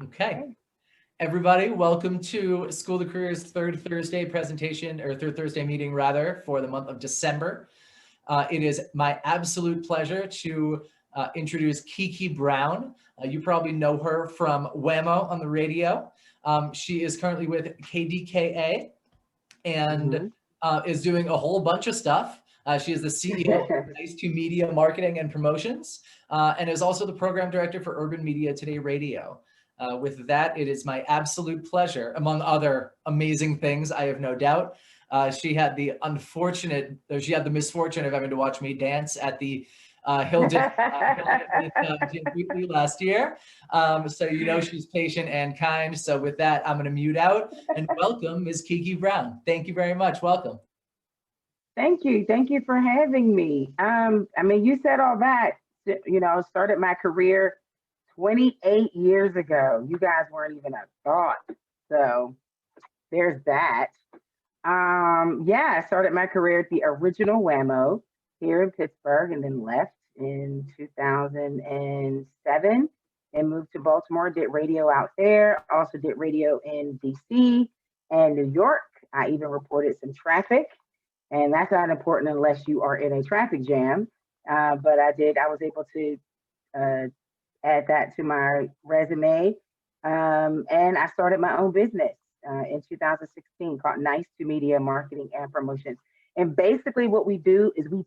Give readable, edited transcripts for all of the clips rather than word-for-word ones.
Okay. Everybody, welcome to School of the Career's third Thursday presentation, or third Thursday meeting rather, for the month of December. It is my absolute pleasure to introduce KiKi Brown. You probably know her from WAMO on the radio. She is currently with KDKA and is doing a whole bunch of stuff. She is the CEO of Nice to Media Marketing and Promotions, and is also the program director for Urban Media Today Radio. With that, it is my absolute pleasure, among other amazing things, I have no doubt. She had the misfortune of having to watch me dance at the Hilton with Jim Wheatley last year. So you know she's patient and kind. So with that, I'm going to mute out and welcome Ms. KiKi Brown. Thank you very much. Welcome. Thank you. Thank you for having me. I mean, you said all that, you know, started my career 28 years ago. You guys weren't even a thought. So there's that. Yeah, I started my career at the original WAMO here in Pittsburgh and then left in 2007 and moved to Baltimore, did radio out there, also did radio in DC and New York. I even reported some traffic, and that's not important unless you are in a traffic jam. But I was able to add that to my resume. And I started my own business in 2016 called Nice to Media Marketing and Promotions. And basically what we do is we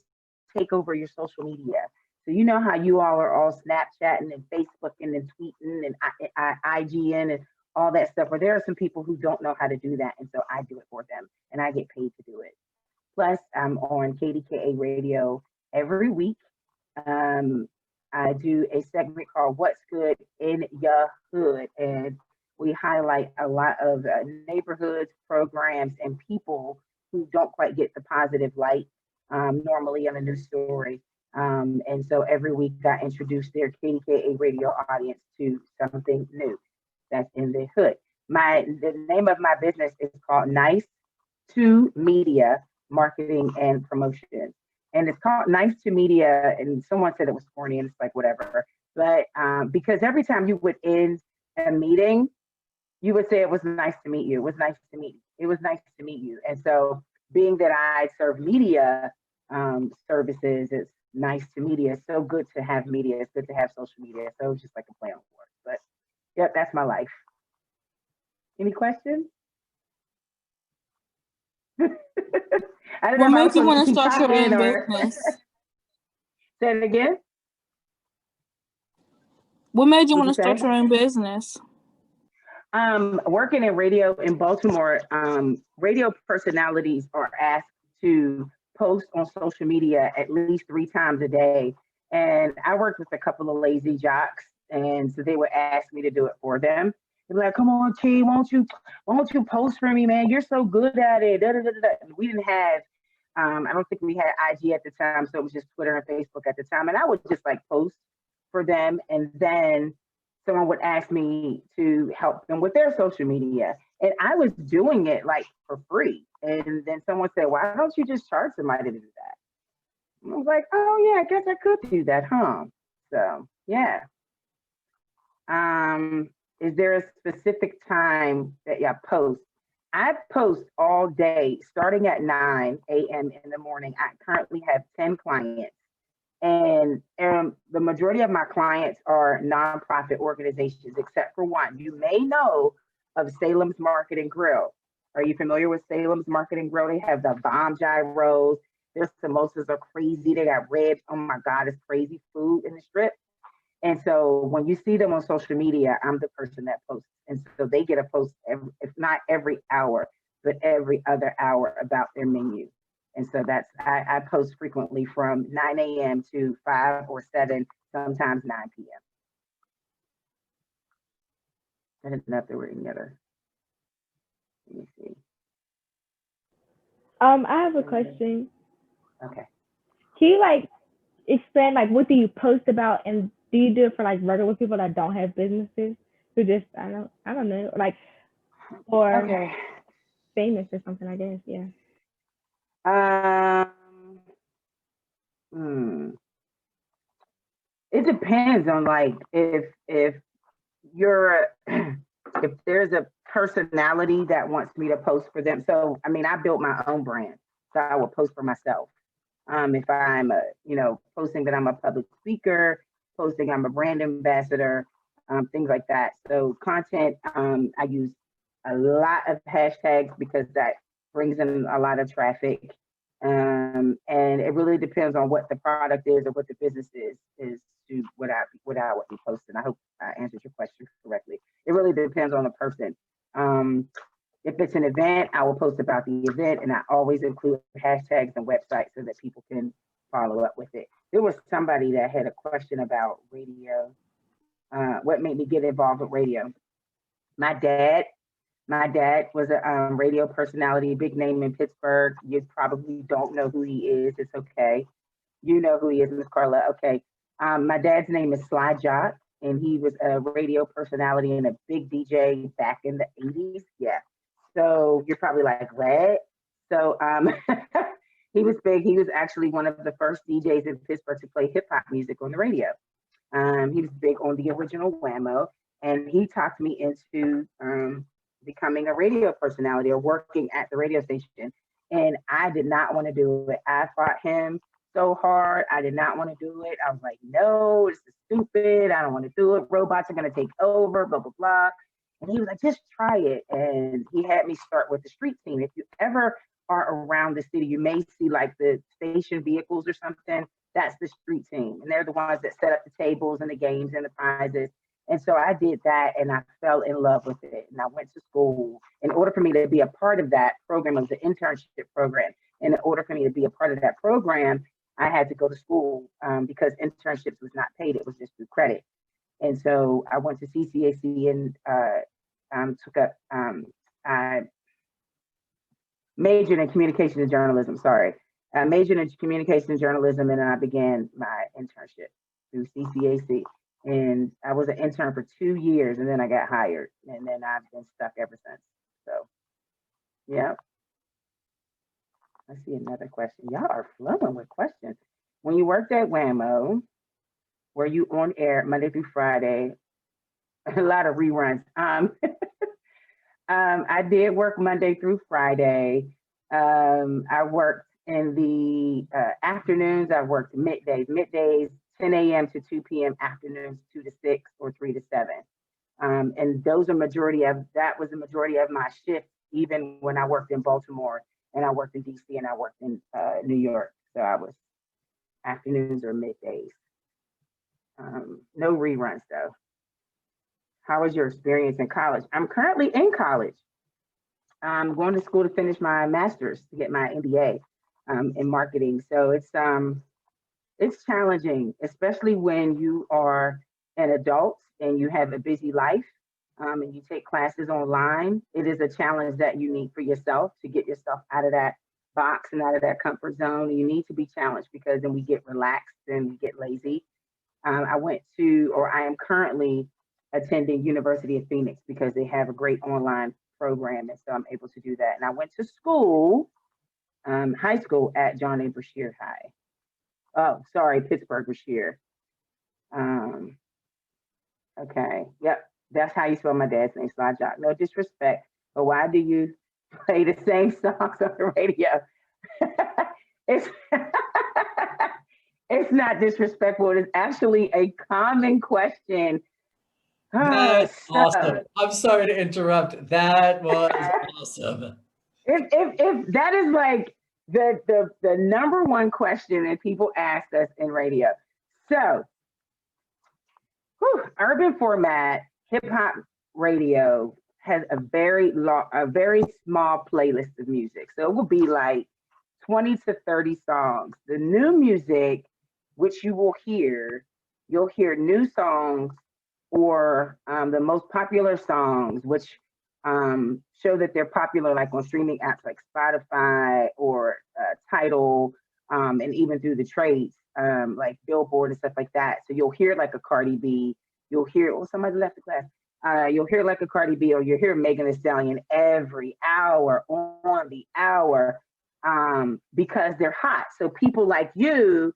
take over your social media. So you know how you all are all Snapchatting and Facebooking and tweeting and IGN and all that stuff. But there are some people who don't know how to do that. And so I do it for them and I get paid to do it. Plus I'm on KDKA radio every week. I do a segment called What's Good in Ya Hood, and we highlight a lot of neighborhoods, programs, and people who don't quite get the positive light normally on a news story. And so every week I introduce their KDKA radio audience to something new that's in the hood. The name of my business is called Nice to Media Marketing and Promotion. And it's called Nice to Media, and someone said it was corny, and it's like, whatever. But because every time you would end a meeting, you would say it was nice to meet you. It was nice to meet you. It was nice to meet you. And so being that I serve media services, it's nice to media. It's so good to have media. It's good to have social media. So it's just like a play on words. But yep, that's my life. Any questions? What made you want to start your own business? Say it again. What made you want to start your own business? Working in radio in Baltimore, radio personalities are asked to post on social media at least 3 times a day. And I worked with a couple of lazy jocks, and so they would ask me to do it for them. They'd be like, "Come on, T, won't you post for me, man? You're so good at it." Da, da, da, da. We didn't have, I don't think we had IG at the time, so it was just Twitter and Facebook at the time. And I would just like post for them, and then someone would ask me to help them with their social media. And I was doing it like for free. And then someone said, "Why don't you just charge somebody to do that?" And I was like, "Oh yeah, I guess I could do that, huh?" So yeah. Is there a specific time that y'all post? I post all day, starting at 9 a.m. in the morning. I currently have 10 clients. And the majority of my clients are nonprofit organizations, except for one. You may know of Salem's Market and Grill. Are you familiar with Salem's Market and Grill? They have the bomb gyros. Their samosas are crazy. They got ribs. Oh my God, it's crazy food in the strip. And so when you see them on social media, I'm the person that posts. And so they get a post, if not every hour, but every other hour about their menu. And so I post frequently from 9 a.m. to 5 or 7, sometimes 9 p.m. I didn't know if there were any other. Let me see. I have a question. Okay. Can you like explain like what do you post about, and do you do it for like regular people that don't have businesses who just I don't know, like, or okay, famous or something, I guess, yeah. It depends on like if you're personality that wants me to post for them. So, I mean, I built my own brand, so I will post for myself. If I'm posting that I'm a public speaker, posting I'm a brand ambassador, things like that. So content, I use a lot of hashtags because that brings in a lot of traffic. And it really depends on what the product is or what the business is to what I would be posting. I hope I answered your question correctly. It really depends on the person. If it's an event, I will post about the event, and I always include hashtags and websites so that people can follow up with it. There was somebody that had a question about radio. What made me get involved with radio? My dad was a radio personality, big name in Pittsburgh. You probably don't know who he is. It's okay. You know who he is, Miss Carla. Okay. My dad's name is Sly Jock, and he was a radio personality and a big DJ back in the 80s. Yeah. So you're probably like, what? So he was big. He was actually one of the first DJs in Pittsburgh to play hip hop music on the radio. He was big on the original WAMO, and he talked me into becoming a radio personality or working at the radio station. And I did not want to do it. I fought him so hard. I did not want to do it. I was like, no, this is stupid. I don't want to do it. Robots are going to take over, blah, blah, blah. And he was like, just try it. And he had me start with the street team. If you ever are around the city, you may see like the station vehicles or something. That's the street team. And they're the ones that set up the tables and the games and the prizes. And so I did that, and I fell in love with it. And I went to school. In order for me to be a part of that program, it was an internship program. And in order for me to be a part of that program, I had to go to school because internships was not paid. It was just through credit. And so I went to CCAC and took up, I majored in communication and journalism, I majored in communication and journalism, and then I began my internship through CCAC. And I was an intern for 2 years, and then I got hired, and then I've been stuck ever since. So, yeah. I see another question. Y'all are flowing with questions. When you worked at WAMO, were you on air Monday through Friday? A lot of reruns. I did work Monday through Friday. I worked in the afternoons. I worked middays, 10 a.m. to 2 p.m. afternoons, 2 to 6 or 3 to 7. And that was the majority of my shift, even when I worked in Baltimore and I worked in DC and I worked in New York. So I was afternoons or middays. No reruns though. How was your experience in college? I'm currently in college. I'm going to school to finish my master's to get my MBA in marketing. So it's challenging, especially when you are an adult and you have a busy life and you take classes online. It is a challenge that you need for yourself to get yourself out of that box and out of that comfort zone. You need to be challenged because then we get relaxed and we get lazy. I am currently attending University of Phoenix because they have a great online program, and so I'm able to do that. And I went to school, high school at John A. Brashear High. Oh, sorry, Pittsburgh Brashear. Okay, yep, that's how you spell my dad's name, Sly Jock. No disrespect, but why do you play the same songs on the radio? It's it's not disrespectful. It's actually a common question. That's awesome. I'm sorry to interrupt. That was awesome. If that is like the number one question that people ask us in radio. So, urban format, hip hop radio has a very small playlist of music. So it will be like 20 to 30 songs. The new music, which you'll hear new songs or the most popular songs, which show that they're popular like on streaming apps like Spotify or Tidal, and even through the trades like Billboard and stuff like that. So you'll hear like a Cardi B, you'll hear, somebody left the class. You'll hear like a Cardi B or you'll hear Megan Thee Stallion every hour on the hour because they're hot. So people like you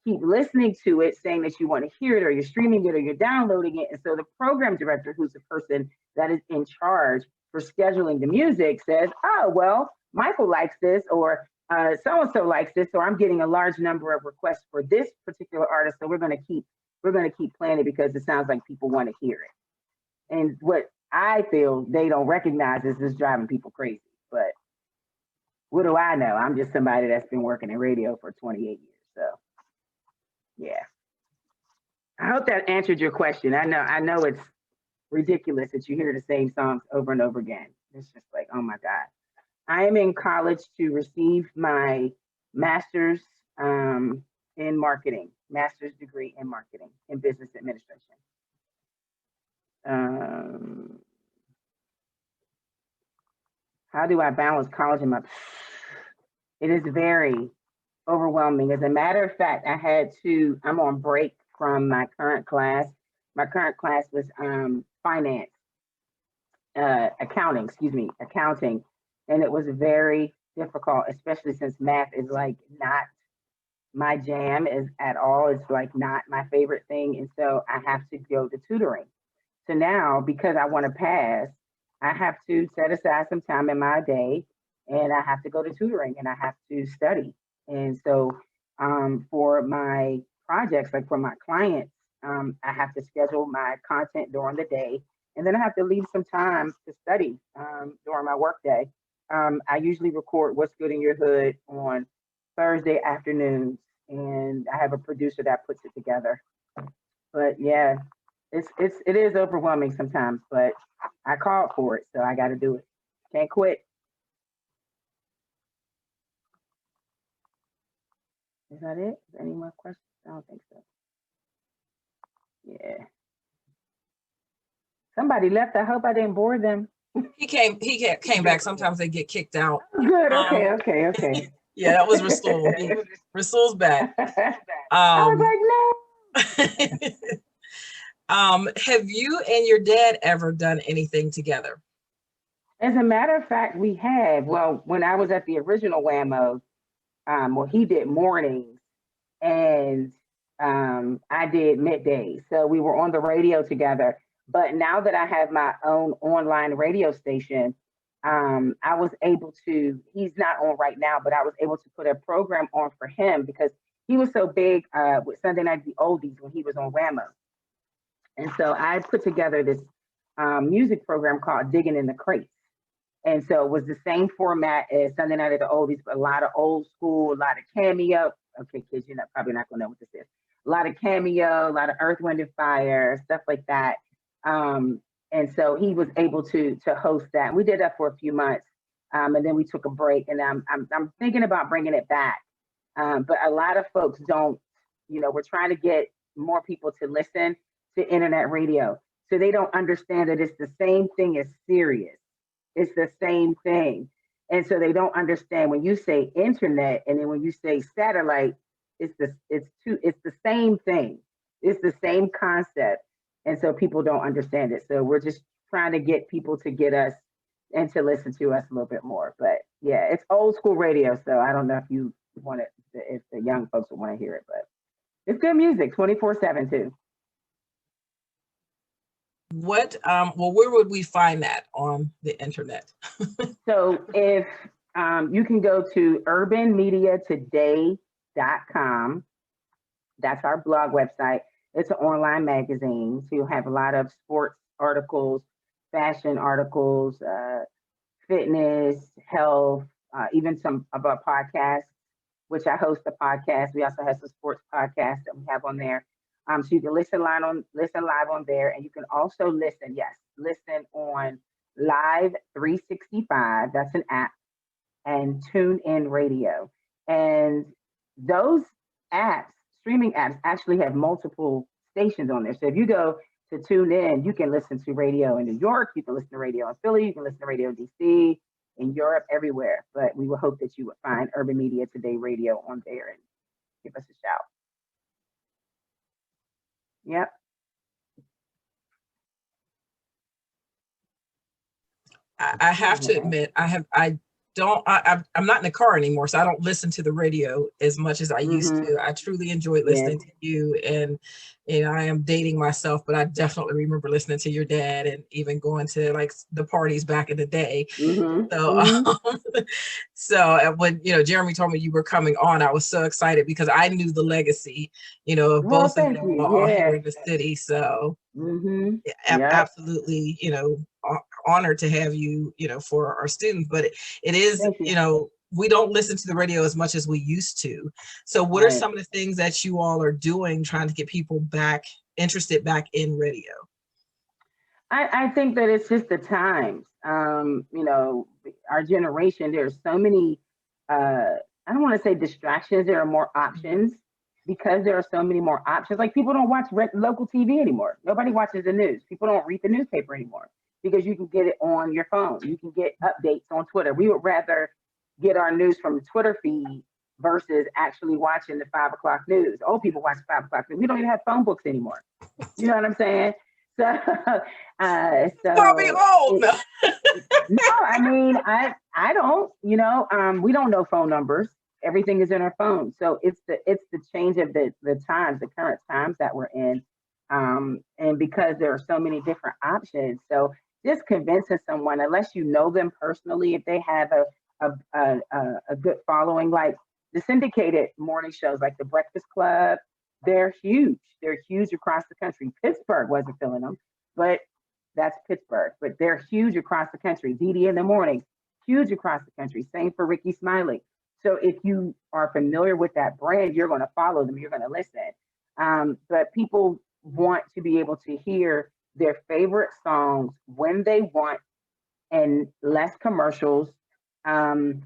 keep listening to it, saying that you want to hear it or you're streaming it or you're downloading it. And so the program director, who's the person that is in charge for scheduling the music says, oh, well, Michael likes this, or so-and-so likes this, or I'm getting a large number of requests for this particular artist, so we're going to keep playing it because it sounds like people want to hear it. And what I feel they don't recognize is this driving people crazy. But what do I know? I'm just somebody that's been working in radio for 28 years. So yeah. I hope that answered your question. I know it's ridiculous that you hear the same songs over and over again. It's just like, oh my God. I am in college to receive my master's in marketing, master's degree in marketing in business administration. How do I balance college and my? It is very overwhelming. As a matter of fact, I'm on break from my current class. My current class was finance, accounting. And it was very difficult, especially since math is like not my jam is at all. It's like not my favorite thing. And so I have to go to tutoring. So now, because I want to pass, I have to set aside some time in my day and I have to go to tutoring and I have to study. And so for my projects, like for my clients, I have to schedule my content during the day. And then I have to leave some time to study during my work day. I usually record What's Good in Your Hood on Thursday afternoons, and I have a producer that puts it together. But yeah, it is overwhelming sometimes, but I called for it, so I got to do it. Can't quit. Is that it? Any more questions? I don't think so. Yeah. Somebody left. I hope I didn't bore them. He came back. Sometimes they get kicked out. Good. Okay. Yeah, that was Rasul. Rasul's back. I was like, no. Have you and your dad ever done anything together? As a matter of fact, we have. Well, when I was at the original WAMO, he did mornings and I did middays. So we were on the radio together. But now that I have my own online radio station, I was able to, he's not on right now, but I was able to put a program on for him because he was so big with Sunday Night the Oldies when he was on WAMO. And so I put together this music program called Digging in the Crates. And so it was the same format as Sunday Night at the Oldies, but a lot of old school, a lot of cameo. Okay, kids, you're probably not gonna know what this is. A lot of cameo, a lot of Earth, Wind, and Fire, stuff like that. And so he was able to host that. We did that for a few months, and then we took a break. And I'm thinking about bringing it back, but a lot of folks don't. We're trying to get more people to listen to internet radio, so they don't understand that it's the same thing as Sirius. It's the same thing, and so they don't understand when you say internet and then when you say satellite, it's the same thing. It's the same concept. And so people don't understand it. So we're just trying to get people to get us and to listen to us a little bit more. But yeah, it's old school radio. So I don't know if you want it, if the young folks would want to hear it, but it's good music 24/7 too. What, where would we find that on the internet? So if you can go to urbanmediatoday.com, that's our blog website. It's an online magazine, so you'll have a lot of sports articles, fashion articles, fitness, health, even some of our podcasts, which I host a podcast. We also have some sports podcasts that we have on there. So you can listen live on there, and you can also listen on Live 365. That's an app, and TuneIn Radio, and those apps. Streaming apps actually have multiple stations on there. So if you go to TuneIn, you can listen to radio in New York, you can listen to radio in Philly, you can listen to radio in DC, in Europe, everywhere. But we will hope that you would find Urban Media Today Radio on there and give us a shout. Yep. I have to admit, I I'm not in the car anymore, so I don't listen to the radio as much as I used to. I truly enjoyed listening to you, and I am dating myself, but I definitely remember listening to your dad and even going to like the parties back in the day. So when Jeremy told me you were coming on, I was so excited because I knew the legacy of both of you all here in the city. So absolutely honored to have you for our students. But it is we don't listen to the radio as much as we used to. So what are some of the things that you all are doing trying to get people interested back in radio? I think that it's just the times. Our generation, there's so many, I don't want to say distractions, there are more options because there are so many more options. Like people don't watch local TV anymore. Nobody watches the news. People don't read the newspaper anymore because you can get it on your phone. You can get updates on Twitter. We would rather get our news from the Twitter feed versus actually watching the 5 o'clock news. Old people watch 5 o'clock news. We don't even have phone books anymore. You know what I'm saying? So probably old. No, I mean, I don't, we don't know phone numbers. Everything is in our phone. So it's the change of the times, the current times that we're in. And because there are so many different options. So just convincing someone, unless you know them personally, if they have a good following, like the syndicated morning shows, like the Breakfast Club, they're huge. They're huge across the country. Pittsburgh wasn't filling them, but that's Pittsburgh. But they're huge across the country. DD in the morning, huge across the country. Same for Ricky Smiley. So if you are familiar with that brand, you're going to follow them. You're going to listen. But people want to be able to hear their favorite songs when they want, and less commercials, and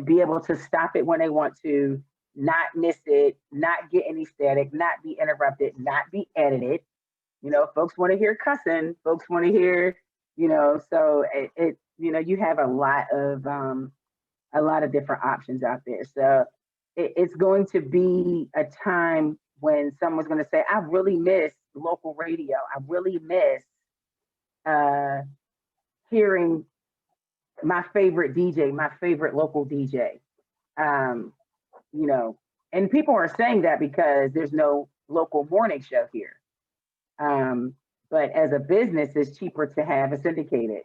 be able to stop it when they want to, not miss it, not get any static, not be interrupted, not be edited. Folks want to hear cussing, folks want to hear, so you have a lot of different options out there. So it's going to be a time when someone's going to say, I really miss local radio. I really miss hearing my favorite DJ, my favorite local DJ. And people are saying that because there's no local morning show here. But as a business, it's cheaper to have a syndicated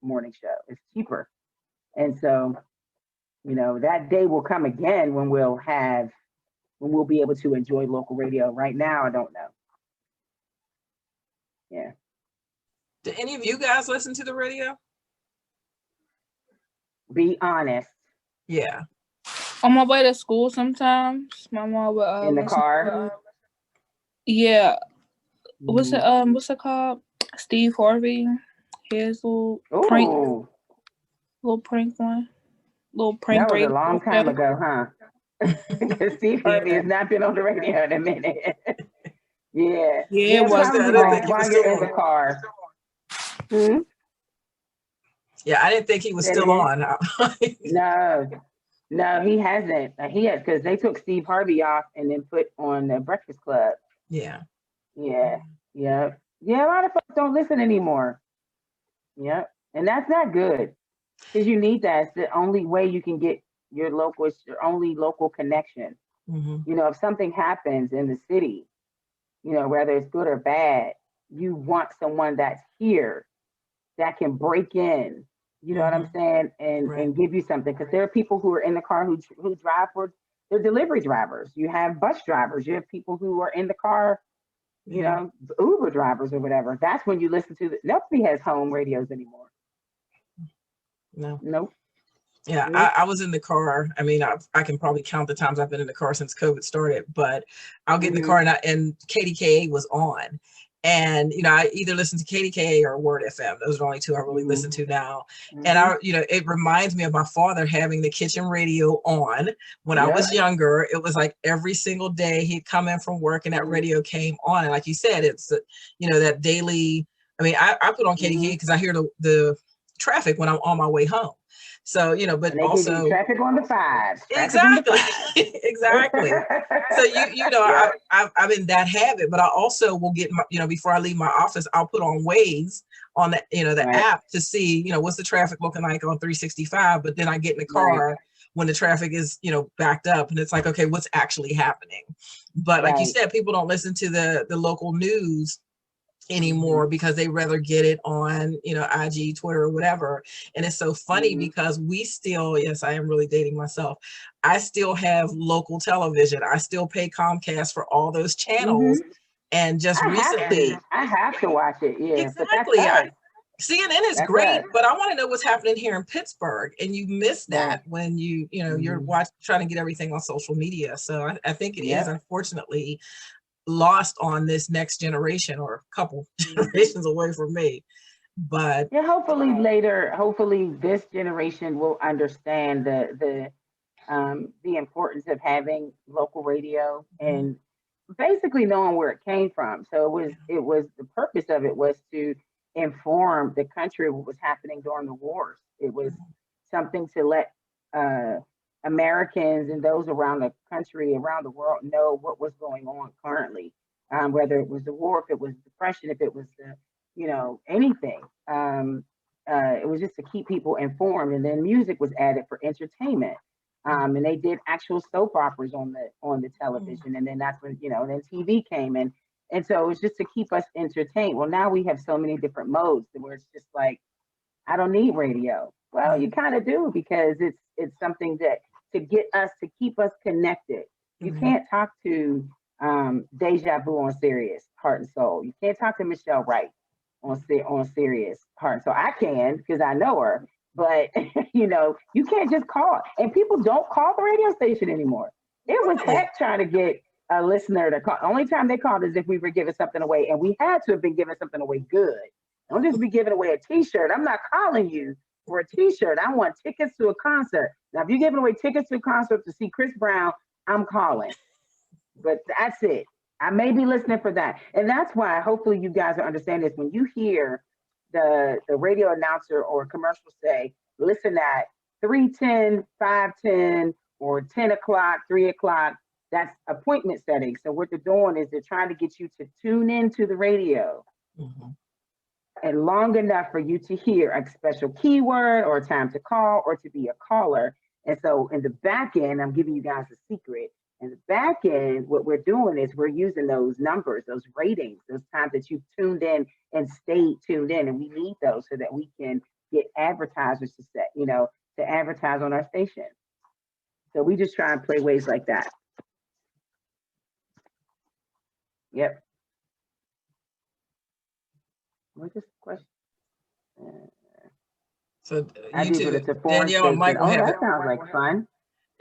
morning show. It's cheaper. And so, that day will come again when we'll be able to enjoy local radio. Right now, I don't know. Yeah. Do any of you guys listen to the radio? Be honest. Yeah. On my way to school sometimes, my mom would in the car. Yeah. What's it called? Steve Harvey. His little prank one. Little prank. That was a long time ago, huh? Because Steve Harvey has not been on the radio in a minute. Yeah. Yeah, it was while you're in the car. Yeah, I didn't think he was still on. No, he hasn't. He has, because they took Steve Harvey off and then put on the Breakfast Club. Yeah. A lot of folks don't listen anymore. Yeah, and that's not good, because you need that. It's the only way you can get your local. It's your only local connection. If something happens in the city, whether it's good or bad, you want someone that's here that can break in. You know what I'm saying? And give you something. Because there are people who are in the car who drive they're delivery drivers. You have bus drivers. You have people who are in the car, Uber drivers or whatever. That's when you listen to nobody has home radios anymore. No. Nope. Yeah, I was in the car. I mean, I can probably count the times I've been in the car since COVID started, but I'll get in the car and KDKA was on. And, I either listen to KDKA or Word FM. Those are the only two I really listen to now. And it reminds me of my father having the kitchen radio on when I was younger. It was like every single day he'd come in from work and that radio came on. And like you said, it's, that daily, I mean, I put on KDKA because I hear the traffic when I'm on my way home. So, you know, but and they give you also traffic on the fives. exactly, exactly. So you know, Yeah. I'm in that habit, but I also will get my, you know, before I leave my office, I'll put on Waze on the, you know, the Right. app to see, you know, what's the traffic looking like on 365. But then I get in the car when the traffic is, you know, backed up, and it's like, okay, what's actually happening? But like you said, people don't listen to the local news anymore because they rather get it on, you know, IG, Twitter, or whatever. And it's so funny because we still, yes, I am really dating myself. I still have local television. I still pay Comcast for all those channels. And just recently, I have to watch it. Yeah, exactly. But that's us. CNN is That's great, us. but I want to know what's happening here in Pittsburgh, and you miss that when you know, you're trying to get everything on social media. So I think it is unfortunately lost on this next generation, or a couple generations away from me. But yeah, hopefully this generation will understand the importance of having local radio and basically knowing where it came from. So it was the purpose of it was to inform the country what was happening during the wars. It was something to let Americans and those around the country, around the world, know what was going on currently. Whether it was the war, if it was depression, if it was the, you know, anything. It was just to keep people informed, and then music was added for entertainment. And they did actual soap operas on the television, and then that's when, you know, then TV came in, and so it was just to keep us entertained. Well, now we have so many different modes where it's just like, I don't need radio. Well, you kind of do, because it's something that to get us, to keep us connected. You can't talk to Deja Vu on Sirius Heart and Soul. You can't talk to Michelle Wright on Sirius Heart and Soul. I can, because I know her, but you know, you can't just call. And people don't call the radio station anymore. It was heck trying to get a listener to call. The only time they called is if we were giving something away, and we had to have been giving something away good. Don't just be giving away a T-shirt. I'm not calling you for a T-shirt. I want tickets to a concert. Now, if you're giving away tickets to a concert to see Chris Brown, I'm calling. But that's it. I may be listening for that. And that's why hopefully you guys will understand this. When you hear the radio announcer or commercial say, listen at 3:10, 5:10, or 10 o'clock, 3 o'clock, that's appointment setting. So what they're doing is they're trying to get you to tune into the radio. And long enough for you to hear a special keyword or time to call or to be a caller. And so in the back end, I'm giving you guys a secret. In the back end, what we're doing is we're using those numbers, those ratings, those times that you've tuned in and stayed tuned in. And we need those so that we can get advertisers to set, you know, to advertise on our station. So we just try and play ways like that. Yep. What's this question? so I you do, but two, it's a foreign Danielle and station. Michael, Oh, haven't. that sounds like fun.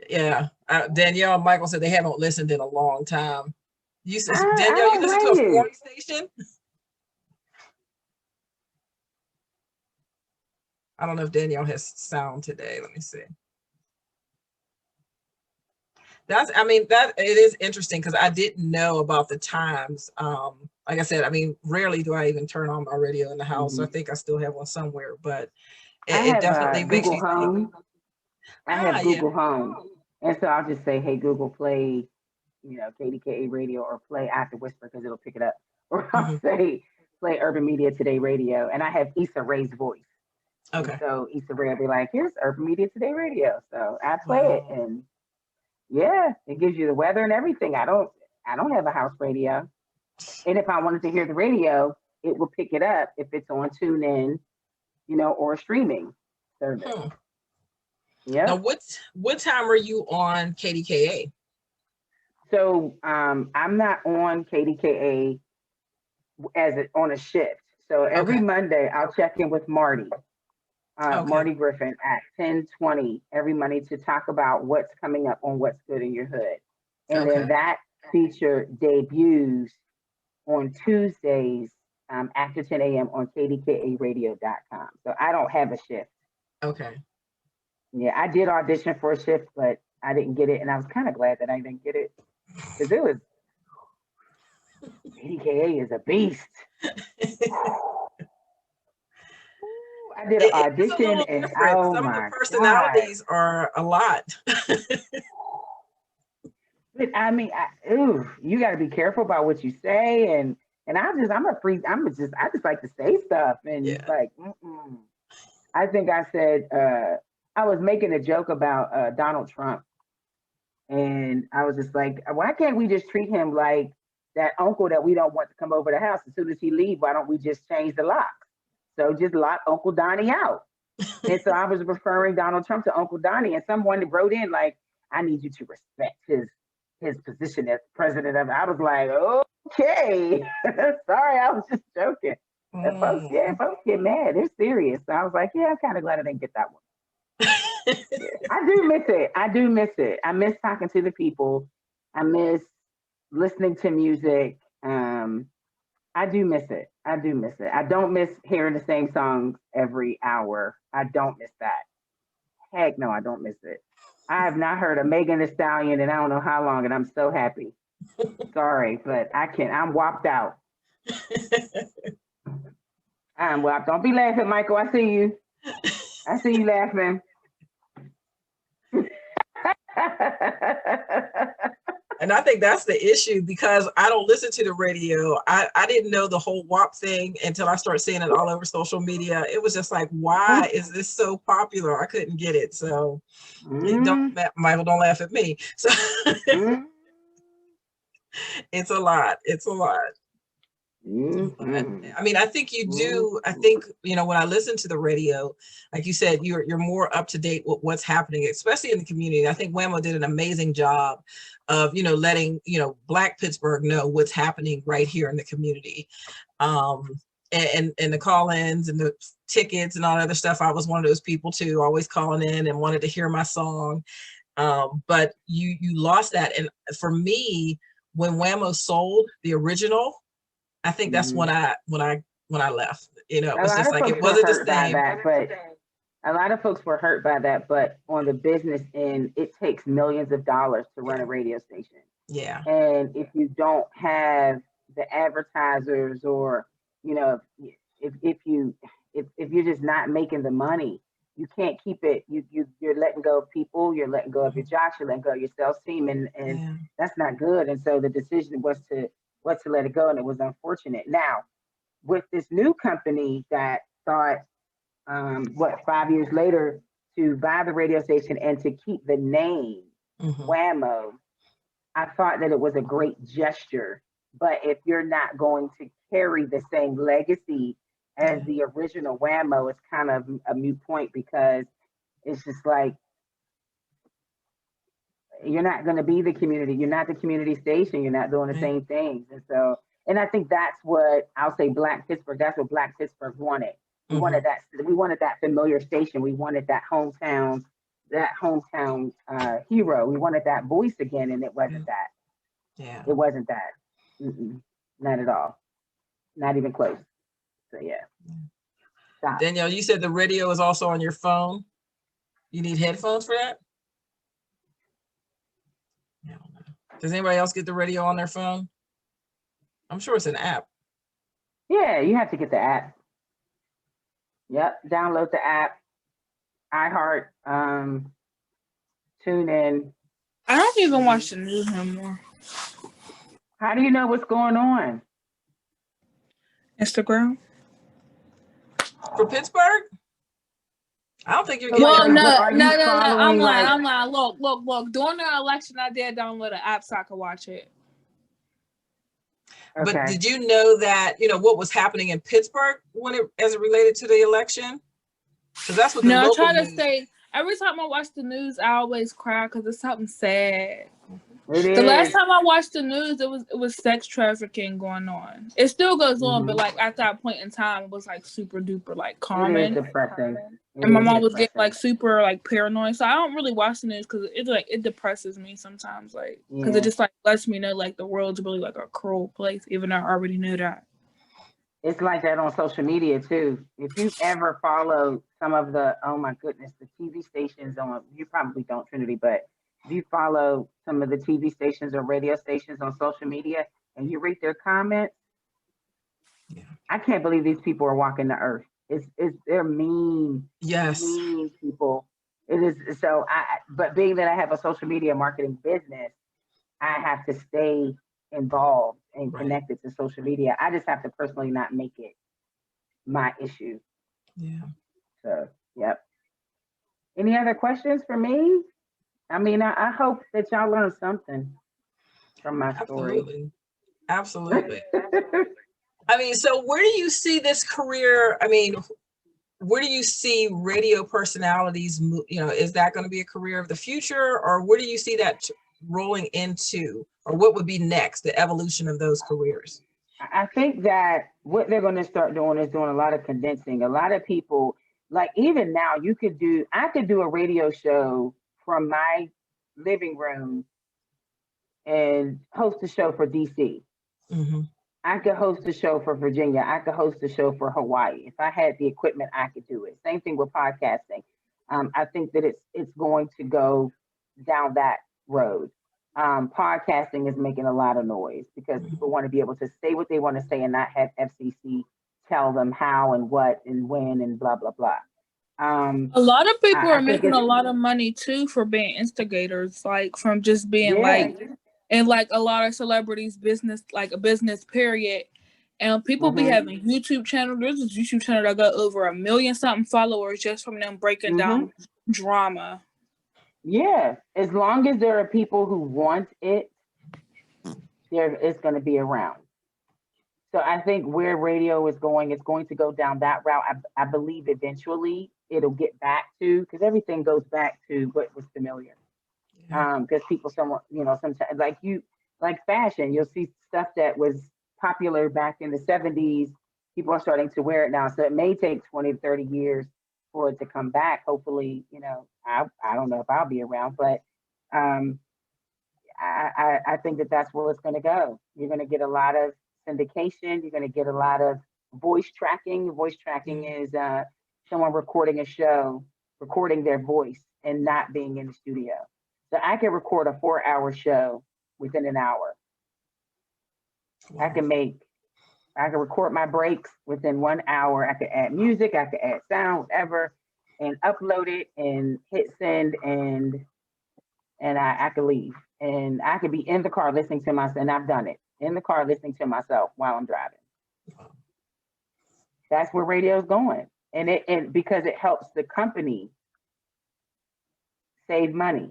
Yeah, Danielle and Michael said they haven't listened in a long time. You said, I Danielle, you don't listen to a blame you. foreign station? I don't know if Danielle has sound today. Let me see. That's, I mean, that it is interesting because I didn't know about the times. Like I said, I mean, rarely do I even turn on my radio in the house. I think I still have one somewhere, but it definitely makes Google you think. Home. I have Google Home. And so I'll just say, hey, Google, play, you know, KDKA radio, or play After Whisper, because it'll pick it up. Or I'll say, play Urban Media Today radio. And I have Issa Rae's voice. Okay. And so Issa Rae will be like, here's Urban Media Today radio. So I play it, and yeah, it gives you the weather and everything. I don't have a house radio. And if I wanted to hear the radio, it will pick it up if it's on TuneIn, you know, or a streaming service. Yeah. Now, what time are you on KDKA? So I'm not on KDKA on a shift. So every Monday I'll check in with Marty. Marty Griffin at 10:20 every Monday to talk about what's coming up on What's Good in Your Hood. And then that feature debuts on Tuesdays after 10 a.m. on KDKAradio.com. So I don't have a shift. Okay. Yeah, I did audition for a shift, but I didn't get it. And I was kind of glad that I didn't get it, because it was, KDKA is a beast. I did an It is a audition little and different. oh Some of the my God. personalities are a lot. But I mean, you got to be careful about what you say, and I just like to say stuff, and Yeah. it's like, I think I said I was making a joke about Donald Trump, and I was just like, why can't we just treat him like that uncle that we don't want to come over the house? As soon as he leaves, why don't we just change the lock? So just lock Uncle Donnie out. And so I was referring Donald Trump to Uncle Donnie, and someone wrote in like, I need you to respect his position as president of. I was like, okay, sorry, I was just joking. And folks get mad. They're serious. So I was like, yeah, I'm kind of glad I didn't get that one. Yeah, I do miss it. I do miss it. I miss talking to the people. I miss listening to music. I do miss it. I do miss it. I don't miss hearing the same songs every hour. I don't miss that. Heck no, I don't miss it. I have not heard a Megan Thee Stallion in I don't know how long, and I'm so happy. Sorry, but I can't. I'm whopped out. I'm whopped. Don't be laughing, Michael. I see you. I see you laughing. And I think that's the issue, because I don't listen to the radio. I didn't know the whole WAP thing until I started seeing it all over social media. It was just like, why is this so popular? I couldn't get it. So Michael, don't laugh at me. So it's a lot. It's a lot. But, I mean, I think you do. I think, you know, when I listen to the radio, like you said, you're more up to date with what's happening, especially in the community. I think WAMO did an amazing job of, you know, letting, you know, Black Pittsburgh know what's happening right here in the community. And the call-ins and the tickets and all that other stuff. I was one of those people too, always calling in and wanted to hear my song. But you lost that. And for me, when WAMO sold the original, I think that's when I left. You know, it was just like, it wasn't the same. But a lot of folks were hurt by that. But on the business end, it takes millions of dollars to run a radio station. Yeah. And if you don't have the advertisers, or, you know, if you're just not making the money, you can't keep it. You're letting go of people. You're letting go of your jobs. You're letting go of your sales team, and that's not good. And so the decision was to let it go, and it was unfortunate. Now, with this new company that thought, 5 years later, to buy the radio station and to keep the name WAMO, I thought that it was a great gesture. But if you're not going to carry the same legacy as the original WAMO, it's kind of a moot point, because it's just like, you're not going to be the community. You're not the community station. You're not doing the same things. And so, and I think that's what I'll say, Black Pittsburgh, that's what Black Pittsburgh wanted. We wanted that. We wanted that familiar station. We wanted that hometown hero. We wanted that voice again, and it wasn't that. Yeah. It wasn't that. Not at all. Not even close. So yeah. Stop. Danielle, you said the radio is also on your phone. You need headphones for that? No. Does anybody else get the radio on their phone? I'm sure it's an app. Yeah, you have to get the app. Yep, download the app. iHeart, tune in. I don't even watch the news anymore. How do you know what's going on? Instagram. For Pittsburgh? I don't think you're getting Well, it. no. following, I'm lying. Look. During the election, I did download an app so I could watch it. Okay. But did you know that, you know, what was happening in Pittsburgh as it related to the election? Because that's what the I local try to news. stay. Every time I watch the news, I always cry because it's something sad. It The is. last time I watched the news, it was sex trafficking going on. It still goes on, but like at that point in time, it was like super duper like common. It is depressing. And my mom was getting like super like paranoid, so I don't really watch the news because it depresses me sometimes, like because it just like lets me know like the world's really like a cruel place, even though I already knew that. It's like that on social media too. If you ever follow some of the, oh my goodness, the TV stations you probably don't, Trinity, but if you follow some of the TV stations or radio stations on social media and you read their comments, I can't believe these people are walking the earth. they're mean. Yes. Mean people. It is so. But being that I have a social media marketing business, I have to stay involved and connected to social media. I just have to personally not make it my issue. Yeah. So, yep. Any other questions for me? I mean, I hope that y'all learned something from my story. Absolutely. I mean, so where do you see this career? I mean, where do you see radio personalities? You know, is that going to be a career of the future, or where do you see that rolling into, or what would be next, the evolution of those careers? I think that what they're going to start doing is doing a lot of condensing. A lot of people, like even now, I could do a radio show from my living room and host a show for DC. Mm-hmm. I could host a show for Virginia. I could host a show for Hawaii. If I had the equipment, I could do it. Same thing with podcasting. I think that it's going to go down that road. Podcasting is making a lot of noise because people want to be able to say what they want to say and not have FCC tell them how and what and when and blah, blah, blah. A lot of people are making a lot of money too for being instigators, like from just being and like a lot of celebrities business, like a business period. And people be having YouTube channels. There's this YouTube channel that got over 1 million something followers just from them breaking down drama. Yeah, as long as there are people who want it, it's going to be around. So I think where radio is going, it's going to go down that route. I believe eventually it'll get back to, because everything goes back to what was familiar. Because people somewhat, sometimes like fashion, you'll see stuff that was popular back in the 70s. People are starting to wear it now. So it may take 20 to 30 years for it to come back. Hopefully, I don't know if I'll be around, but I think that that's where it's going to go. You're going to get a lot of syndication. You're going to get a lot of voice tracking. Voice tracking is someone recording a show, recording their voice and not being in the studio. So I can record a 4-hour show within an hour. I can record my breaks within 1 hour. I could add music, I could add sound, whatever, and upload it and hit send, and I could leave. And I could be in the car listening to myself, and I've done it, in the car listening to myself while I'm driving. That's where radio's going. And because it helps the company save money.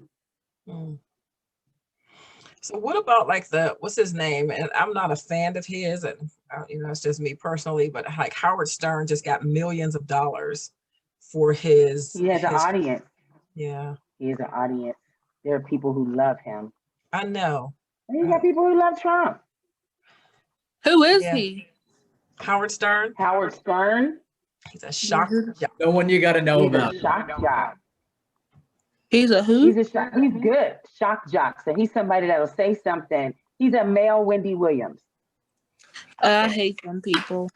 So what about like what's his name? And I'm not a fan of his, and it's just me personally, but like Howard Stern just got millions of dollars for his. He has an audience. Yeah. He has an audience. There are people who love him. I know. And you got people who love Trump. Who is he? Howard Stern. Howard Stern. He's a shock jock. No one you got to know about. A shock jock. He's a who? He's good. Shock jock. So he's somebody that'll say something. He's a male Wendy Williams. I hate them people.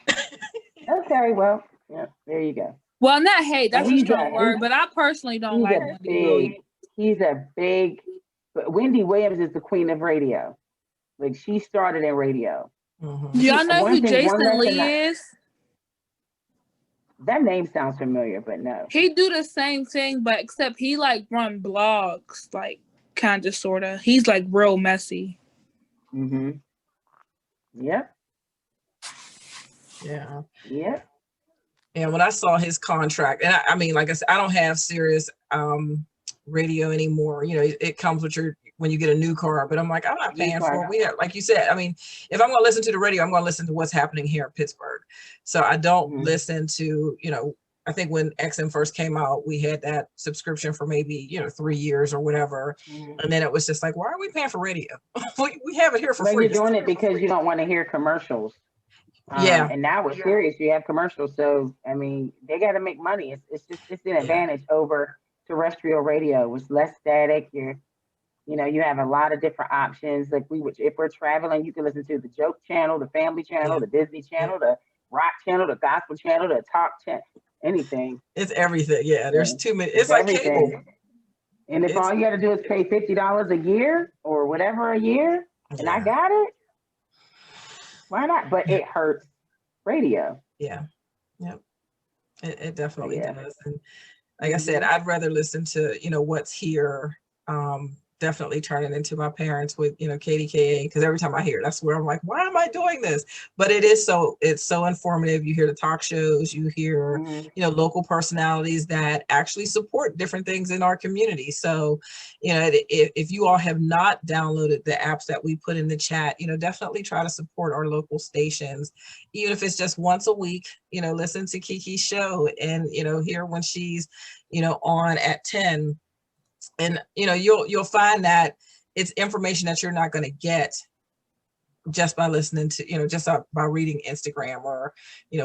Okay, well, yeah, there you go. Well, not hate. That's a strong word, but I personally don't like Wendy Williams. He's a big. But Wendy Williams is the queen of radio. Like she started in radio. Do y'all know who Jason Lee is? That name sounds familiar, but no. He do the same thing, but except he like run blogs, like kind of sort of. He's like real messy. Yep. Yeah. Yep. And when I saw his contract, and I mean, like I said, I don't have Sirius radio anymore. It comes with when you get a new car, but I'm like, I'm not paying for it. We have, like you said, I mean, if I'm going to listen to the radio, I'm going to listen to what's happening here in Pittsburgh. So I don't listen to, I think when XM first came out, we had that subscription for maybe, 3 years or whatever. And then it was just like, why are we paying for radio? we have it here for free. You're doing it because you don't want to hear commercials. And now with Sirius, you have commercials. So, I mean, they got to make money. It's an advantage over terrestrial radio. It's less static. You have a lot of different options. Like if we're traveling, you can listen to the joke channel, the family channel, the Disney channel, the rock channel, the gospel channel, the talk channel, anything. It's everything. Yeah, there's too many. It's like cable. And if all you got to do is pay $50 a year or whatever a year, and I got it, why not? But it hurts radio. Yeah. Yep. It definitely Yeah. does. And like I said, I'd rather listen to, what's here. Definitely turning into my parents with, KDKA, because every time I hear it, that's where I'm like, why am I doing this? But it's so informative. You hear the talk shows, you hear, local personalities that actually support different things in our community. So, if you all have not downloaded the apps that we put in the chat, definitely try to support our local stations, even if it's just once a week, listen to Kiki's show and, hear when she's, on at 10. And you'll find that it's information that you're not going to get just by listening to just by reading Instagram or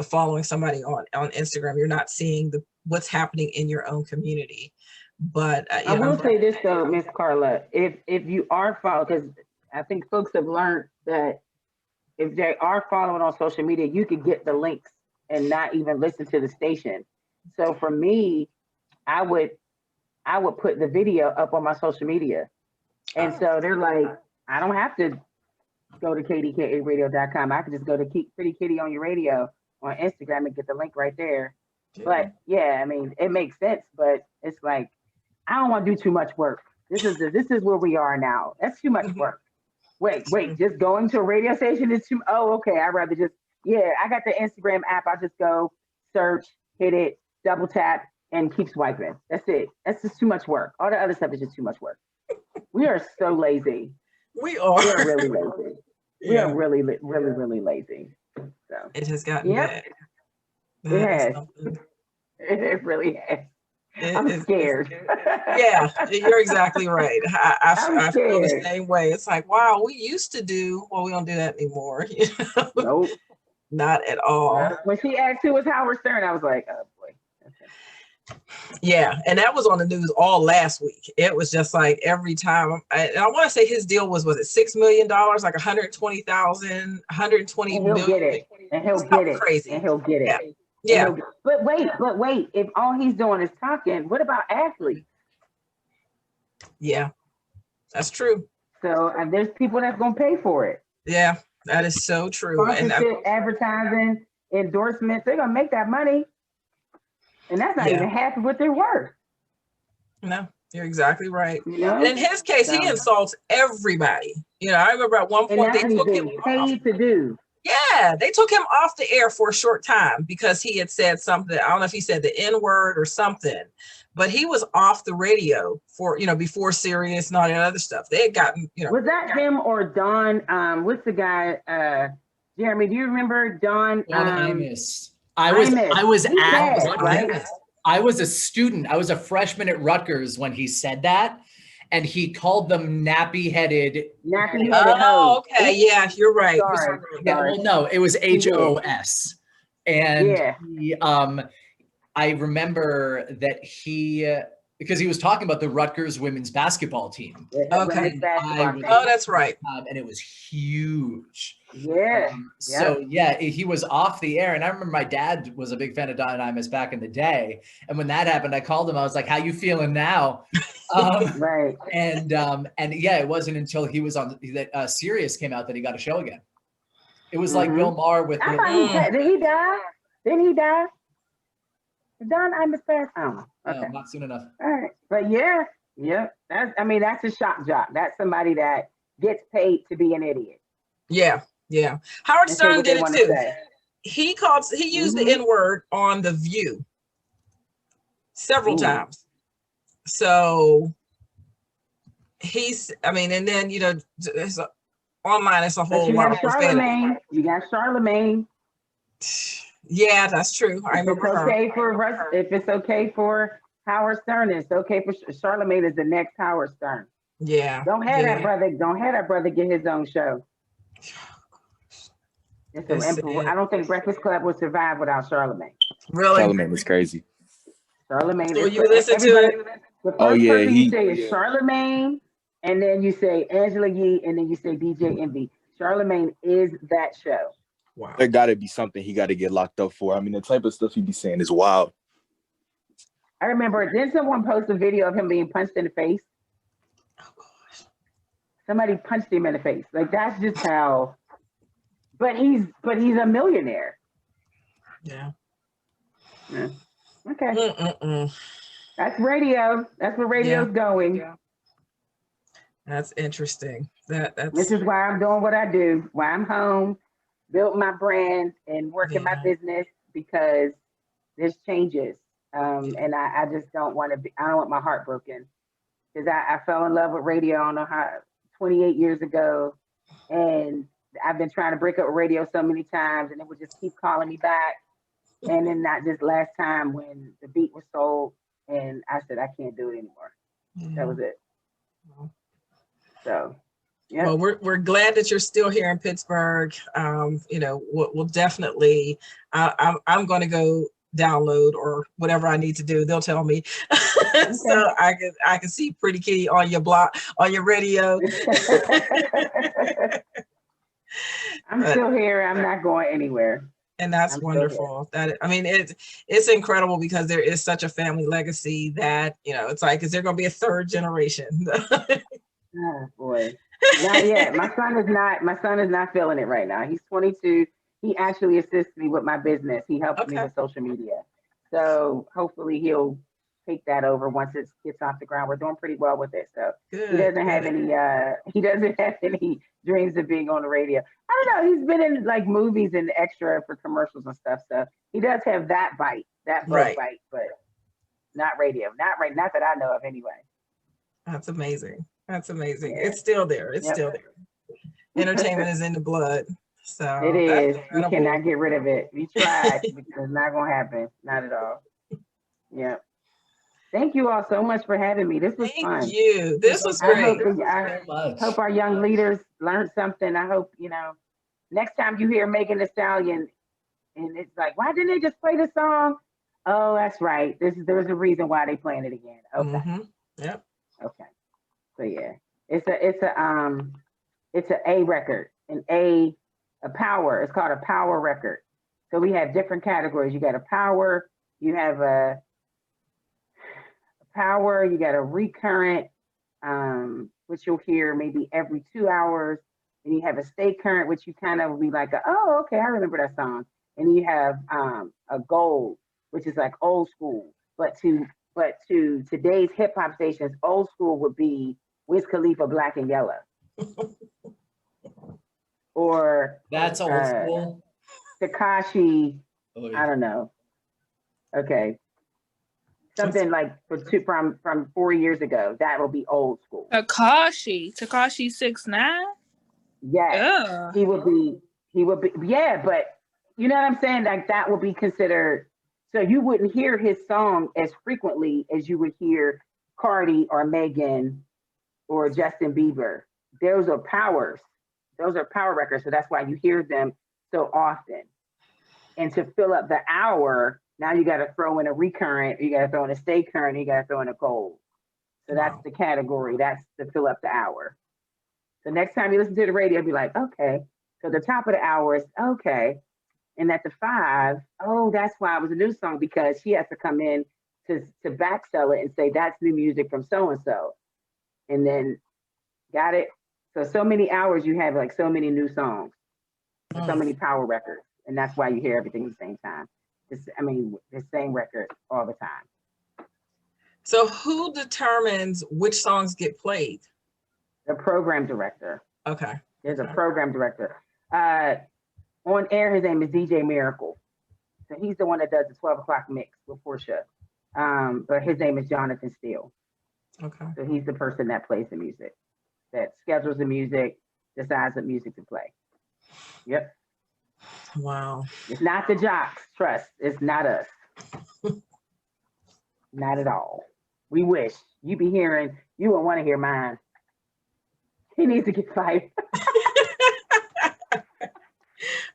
following somebody on Instagram. You're not seeing what's happening in your own community. But I will say this though, Miss Carla, if you are following, because I think folks have learned that if they are following on social media, you can get the links and not even listen to the station. So for me, I would put the video up on my social media. And so they're like, I don't have to go to kdkaradio.com. I can just go to Pretty Kitty on Your Radio on Instagram and get the link right there. Yeah. But yeah, I mean, it makes sense, but it's like, I don't want to do too much work. This is where we are now. That's too much work. Wait, just going to a radio station is too, okay, I'd rather just, I got the Instagram app. I just go search, hit it, double tap, and keep swiping. That's it. That's just too much work. All the other stuff is just too much work. We are so lazy. We are. We are really lazy. We are really, really, really lazy. So it has gotten bad. It has. It really has. I'm scared. Yeah, you're exactly right. I feel the same way. It's like, wow, we used to do, well, we don't do that anymore. Nope. Not at all. When she asked who was Howard Stern, I was like, oh boy. Okay. Yeah, and that was on the news all last week. It was just like every time. I want to say his deal was it $6 million, like 120,000, 120 and he'll million. Get it. And he'll get it. Crazy. And he'll get it. Yeah. But wait. If all he's doing is talking, what about athletes? Yeah, that's true. So there's people that's going to pay for it. Yeah, that is so true. Sponsorship, advertising, endorsements, they're going to make that money. And that's not even half of what they're worth. No, you're exactly right. And in his case, he insults everybody. I remember at one point they took him paid to do. Yeah, they took him off the air for a short time because he had said something. I don't know if he said the N-word or something, but he was off the radio for, before Sirius and all that other stuff. They had gotten, Was that him or Don? What's the guy? Jeremy, do you remember Don? I was a student. I was a freshman at Rutgers when he said that. And he called them nappy-headed. Oh, okay. Yeah, you're right. Sorry. Well, no, it was HOS. And he, I remember that because he was talking about the Rutgers women's basketball team. Okay. That's right. And it was huge. Yeah. So he was off the air. And I remember my dad was a big fan of Don Imus back in the day. And when that happened, I called him. I was like, how you feeling now? Right. And it wasn't until he was on that Sirius came out that he got a show again. It was like Bill Maher with. Did he die? Didn't he die? Don Imus passed. Oh, okay. No, not soon enough. All right, but that's a shock jock. That's somebody that gets paid to be an idiot. Yeah. Howard Stern did it too. He used the N-word on The View several times. So and then it's online. It's a whole lot of Charlemagne. You got Charlemagne. Yeah, that's true. I remember if it's okay for Howard Stern, it's okay for Charlemagne is the next Howard Stern. Yeah. Don't have that brother get his own show. I don't think Breakfast Club would survive without Charlemagne. Really? Charlemagne is crazy. Charlemagne. So you listen to it? The first person you say is Charlemagne, and then you say Angela Yee, and then you say DJ Envy. Charlemagne is that show. Wow. There got to be something he got to get locked up for. I mean, the type of stuff he be saying is wild. I remember, didn't someone post a video of him being punched in the face? Oh, gosh. Somebody punched him in the face. Like, that's just how. But he's a millionaire. Yeah. Yeah. Okay. That's radio. That's where radio's going. Yeah. That's interesting. This is why I'm doing what I do, why I'm home, built my brand and working my business, because there's changes. And I just don't want to be, I don't want my heart broken, because I fell in love with radio, I don't know how, 28 years ago. And I've been trying to break up radio so many times, and it would just keep calling me back. And then not just last time when the beat was sold, and I said, I can't do it anymore. That was it. So, yeah. Well, we're glad that you're still here in Pittsburgh. You know, we'll definitely, I'm going to go download or whatever I need to do. They'll tell me. Okay. So I can see Pretty Kitty on your block, on your radio. I'm still here. I'm not going anywhere. And that's wonderful. That, I mean, it's incredible, because there is such a family legacy that, you know, it's like, is there going to be a third generation? Oh boy, not yet. My son is not feeling it right now. He's 22. He actually assists me with my business. He helps me with social media. So hopefully he'll take that over once it gets off the ground. We're doing pretty well with it. So he doesn't have any dreams of being on the radio. I don't know. He's been in like movies and extra for commercials and stuff. So he does have that bite, that bite, but not radio. Not that I know of anyway. That's amazing. That's amazing. Yeah. It's still there. It's still there. Entertainment is in the blood. So it is. We cannot get rid of it. We tried, because it's not going to happen. Not at all. Yeah. Thank you all so much for having me. This was fun. Thank you. This was great. I hope our young leaders learned something. I hope, you know, next time you hear Megan Thee Stallion and it's like, why didn't they just play the song? Oh, that's right. There's a reason why they playing it again. Okay. Yep. Okay. So yeah, it's a A record, a power. It's called a power record. So we have different categories. You got a power, you have a power, you got a recurrent, which you'll hear maybe every 2 hours. And you have a stay current, which you kind of will be like, oh, okay, I remember that song. And you have a gold, which is like old school. But to today's hip hop stations, old school would be Wiz Khalifa, Black and Yellow. Or that's old school. Tekashi, I don't know. Okay. Something like from 4 years ago. That will be old school. Tekashi 6ix9ine? Yes. Yeah. He would be, yeah, but you know what I'm saying? Like that would be considered, so you wouldn't hear his song as frequently as you would hear Cardi or Megan or Justin Bieber. Those are powers. Those are power records. So that's why you hear them so often. And to fill up the hour, now you got to throw in a recurrent, you got to throw in a stay current, you got to throw in a gold. So that's the category. That's to fill up the hour. So next time you listen to the radio, be like, okay. So the top of the hour is okay. And at the 5, oh, that's why it was a new song, because she has to come in to back sell it and say that's new music from so-and-so. And then got it. So many hours you have like so many new songs, so many power records. And that's why you hear everything at the same time. The same record all the time. So who determines which songs get played? The program director. Okay. There's a program director. On air, his name is DJ Miracle. So he's the one that does the 12 o'clock mix with Portia. But his name is Jonathan Steele. Okay. So he's the person that plays the music, that schedules the music, decides what music to play. Yep. Wow. It's not the jocks, trust. It's not us. Not at all. We wish. You be hearing, you wouldn't want to hear mine. He needs to get fired.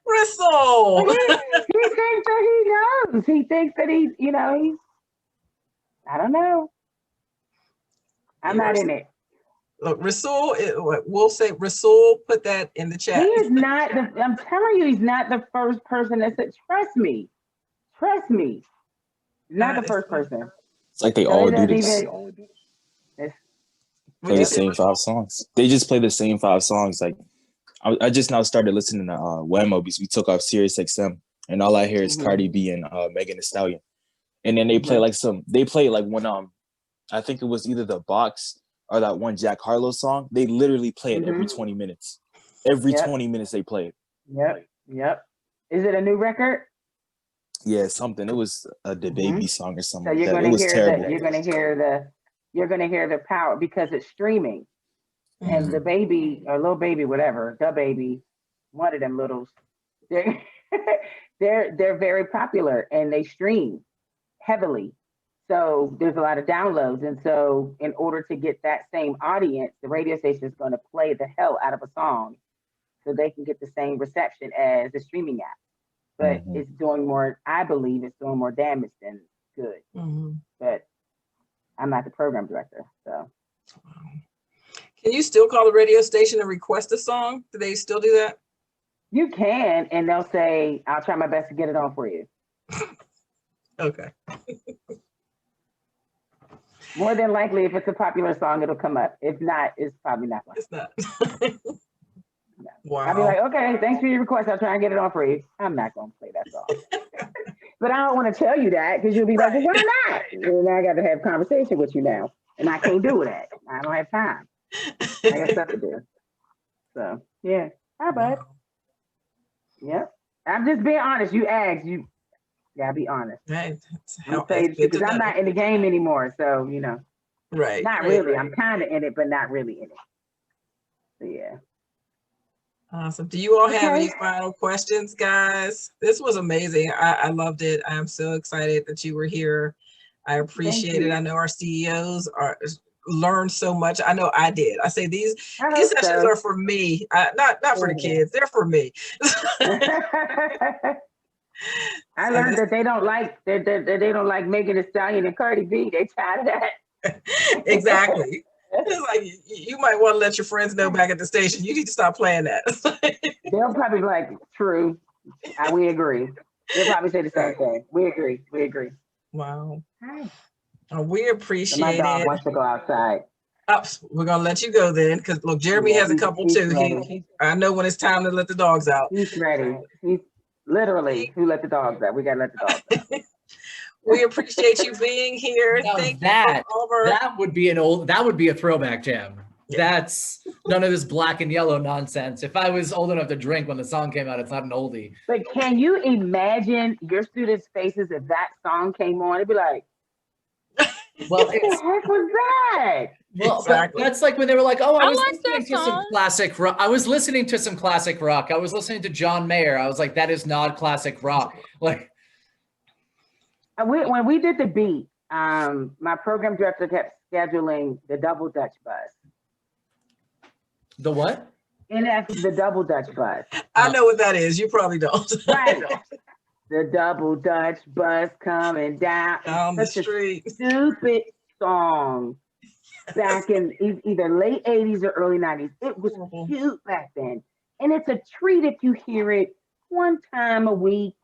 Russell. He thinks that he knows. He thinks that he's, I don't know. I'm not in it. Look, Rasul, we'll say Rasul, put that in the chat. He is not, I'm telling you, he's not the first person that said, trust me. Trust me. Not the first person. It's like they all do this. Play the same 5 songs. They just play the same 5 songs. Like I just now started listening to WAMO because we took off Sirius XM, and all I hear is Cardi B and Megan Thee Stallion. And then they play like when I think it was either The Box or that one Jack Harlow song. They literally play it every 20 minutes. Every 20 minutes they play it. Yep. Is it a new record? Yeah, something. It was a The Baby song or something. So you're like that. gonna It was hear terrible. you're gonna hear the power because it's streaming. And the baby or little baby, whatever, the baby, one of them littles, they're they're very popular and they stream heavily. So there's a lot of downloads. And so in order to get that same audience, the radio station is going to play the hell out of a song so they can get the same reception as the streaming app. But it's doing more, I believe it's doing more damage than good. But I'm not the program director, so. Can you still call the radio station and request a song? Do they still do that? You can, and they'll say, I'll try my best to get it on for you. Okay. More than likely, if it's a popular song, it'll come up. If not, it's probably not. It's not. No. Wow. I'll be like, okay, thanks for your request. I'll try and get it on for you. I'm not going to play that song. But I don't want to tell you that because you'll be like, well, why not? And I got to have a conversation with you now. And I can't do that. I don't have time. I got stuff to do. So, yeah. Hi, bud. Yep. I'm just being honest. You asked. You gotta be honest. Right. Because I'm not in the game anymore. So, you know. Right. Not really. I'm kind of in it, but not really in it. So, yeah. Awesome. Do you all have any final questions, guys? This was amazing. I loved it. I am so excited that you were here. I appreciate it. I know our CEOs learned so much. I know I did. I say these sessions are for me, not for the kids. They're for me. I learned that they don't like Megan Thee Stallion and Cardi B. They tired of that. Exactly. It's like you might want to let your friends know back at the station. You need to stop playing that. They'll probably be like, "True, we agree." They'll probably say the same thing. We agree. We agree. Wow. We appreciate my dog it. wants to go outside. We're gonna let you go then, because look, Jeremy has a couple too. I know when it's time to let the dogs out. He's ready. He's literally who let the dogs out. We gotta let the dogs out. We appreciate you being here. Thank you, Oliver. That would be a throwback jam. Yeah. That's none of this black and yellow nonsense. If I was old enough to drink when the song came out, it's not an oldie. But can you imagine your students' faces if that song came on? It'd be like, well, what the heck was that? Well, exactly. That's like when they were like, "Oh, I was listening to some classic rock. I was listening to some classic rock. I was listening to John Mayer." I was like, "That is not classic rock." Like, when we did the beat, my program director kept scheduling the double Dutch bus. The what? The double Dutch bus. I know what that is. You probably don't. Right. The double Dutch bus coming down the street. Stupid song back in either late 80s or early 90s. It was cute back then. And it's a treat if you hear it one time a week.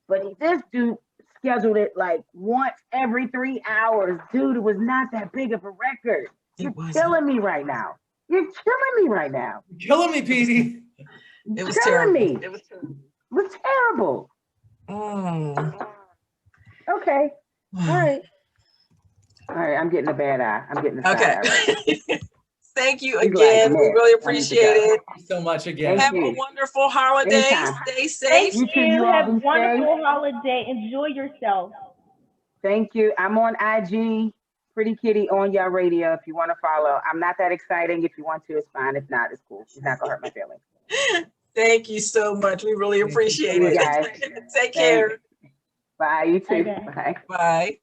But this dude scheduled it like once every 3 hours. Dude, it was not that big of a record. You're killing me right now. You're killing me right now. You're killing me, Petey. It was terrible. It was terrible. Okay. All right. I'm getting a bad eye. I'm getting a side eye right. Thank you again. We really appreciate it. Thank you so much again. Have a wonderful holiday. Stay safe. Thank you. Have a wonderful holiday. Enjoy yourself. Thank you. I'm on IG, Pretty Kitty on your radio if you want to follow. I'm not that exciting. If you want to, it's fine. If not, it's cool. It's not going to hurt my feelings. Thank you so much. We really appreciate it. Guys. Take care. Bye. You too. Okay. Bye. Bye.